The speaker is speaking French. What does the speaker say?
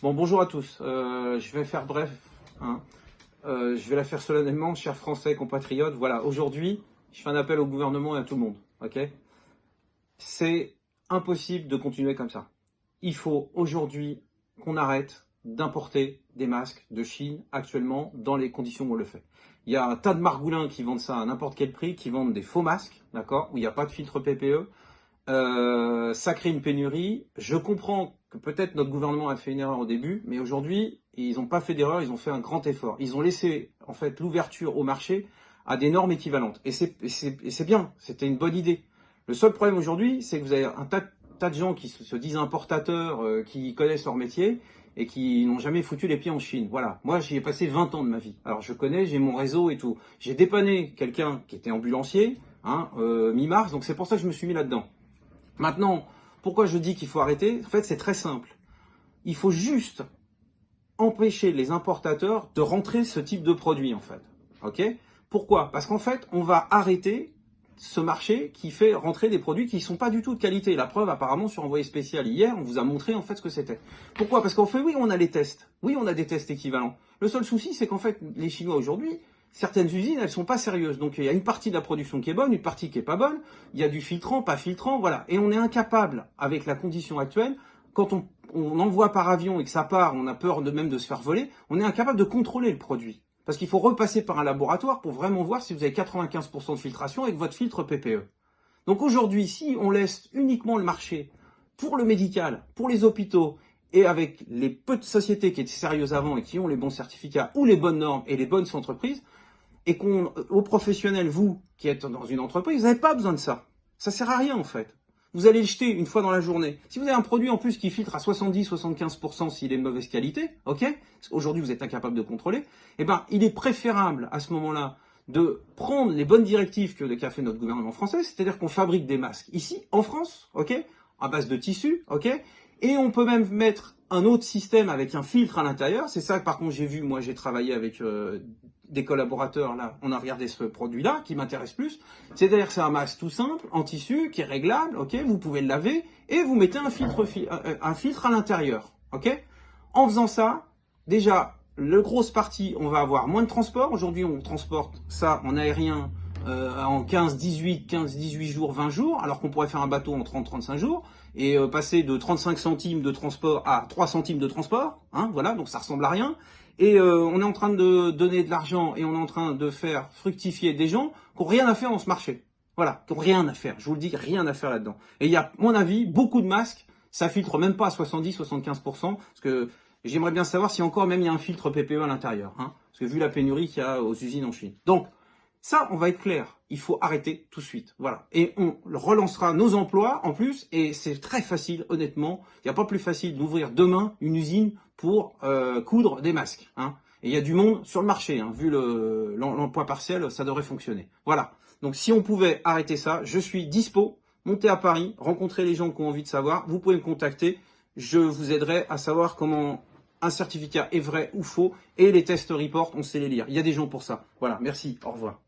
Bon, bonjour à tous. Je vais faire bref, hein. Je vais la faire solennellement, chers Français, compatriotes. Voilà, aujourd'hui, je fais un appel au gouvernement et à tout le monde. Ok? C'est impossible de continuer comme ça. Il faut aujourd'hui qu'on arrête d'importer des masques de Chine actuellement dans les conditions où on le fait. Il y a un tas de margoulins qui vendent ça à n'importe quel prix, qui vendent des faux masques, d'accord, où il n'y a pas de filtre PPE. Ça crée une pénurie. Je comprends que peut-être notre gouvernement a fait une erreur au début, mais aujourd'hui, ils n'ont pas fait d'erreur, ils ont fait un grand effort. Ils ont laissé en fait l'ouverture au marché à des normes équivalentes. Et c'est bien, c'était une bonne idée. Le seul problème aujourd'hui, c'est que vous avez un tas de gens qui se disent importateurs, qui connaissent leur métier et qui n'ont jamais foutu les pieds en Chine. Voilà, moi j'y ai passé 20 ans de ma vie. Alors je connais, j'ai mon réseau et tout. J'ai dépanné quelqu'un qui était ambulancier, hein, mi-mars, donc c'est pour ça que je me suis mis là-dedans. Maintenant, pourquoi je dis qu'il faut arrêter? En fait, c'est très simple. Il faut juste empêcher les importateurs de rentrer ce type de produit, en fait. Ok? Pourquoi? Parce qu'en fait, on va arrêter ce marché qui fait rentrer des produits qui ne sont pas du tout de qualité. La preuve, apparemment, sur Envoyé spécial hier, on vous a montré en fait ce que c'était. Pourquoi? Parce qu'en fait, oui, on a les tests. Oui, on a des tests équivalents. Le seul souci, c'est qu'en fait, les Chinois aujourd'hui, certaines usines, elles sont pas sérieuses. Donc, il y a une partie de la production qui est bonne, une partie qui est pas bonne. Il y a du filtrant, pas filtrant, voilà. Et on est incapable, avec la condition actuelle, quand on envoie par avion et que ça part, on a peur même de se faire voler, on est incapable de contrôler le produit. Parce qu'il faut repasser par un laboratoire pour vraiment voir si vous avez 95% de filtration avec votre filtre PPE. Donc aujourd'hui, si on laisse uniquement le marché pour le médical, pour les hôpitaux, et avec les peu de sociétés qui étaient sérieuses avant et qui ont les bons certificats ou les bonnes normes et les bonnes entreprises, et aux professionnels, vous qui êtes dans une entreprise, vous n'avez pas besoin de ça. Ça sert à rien en fait. Vous allez le jeter une fois dans la journée. Si vous avez un produit en plus qui filtre à 70-75% s'il est de mauvaise qualité, ok, aujourd'hui vous êtes incapable de contrôler, eh ben il est préférable à ce moment-là de prendre les bonnes directives qu'a fait notre gouvernement français, c'est-à-dire qu'on fabrique des masques ici, en France, ok, à base de tissu, ok, et on peut même mettre un autre système avec un filtre à l'intérieur. C'est ça que par contre j'ai vu, moi j'ai travaillé avec des collaborateurs là, on a regardé ce produit-là qui m'intéresse plus. C'est-à-dire que c'est un masque tout simple, en tissu, qui est réglable, ok, vous pouvez le laver et vous mettez un filtre à l'intérieur, ok. En faisant ça, déjà, le grosse partie, on va avoir moins de transport. Aujourd'hui, on transporte ça en aérien en 15-18 jours, 20 jours, alors qu'on pourrait faire un bateau en 30-35 jours, et passer de 35 centimes de transport à 3 centimes de transport, hein, voilà, donc ça ressemble à rien. Et on est en train de donner de l'argent et on est en train de faire fructifier des gens qui n'ont rien à faire dans ce marché. Voilà, qui n'ont rien à faire, je vous le dis, rien à faire là-dedans. Et il y a, à mon avis, beaucoup de masques, ça filtre même pas à 70-75%, parce que j'aimerais bien savoir si encore même il y a un filtre PPE à l'intérieur, hein, parce que vu la pénurie qu'il y a aux usines en Chine. Donc, ça, on va être clair. Il faut arrêter tout de suite. Voilà. Et on relancera nos emplois en plus. Et c'est très facile, honnêtement. Il n'y a pas plus facile d'ouvrir demain une usine pour coudre des masques, hein. Et il y a du monde sur le marché, hein. Vu l'emploi partiel, ça devrait fonctionner. Voilà. Donc si on pouvait arrêter ça, je suis dispo. Montez à Paris, rencontrez les gens qui ont envie de savoir. Vous pouvez me contacter. Je vous aiderai à savoir comment un certificat est vrai ou faux. Et les test report, on sait les lire. Il y a des gens pour ça. Voilà. Merci. Au revoir.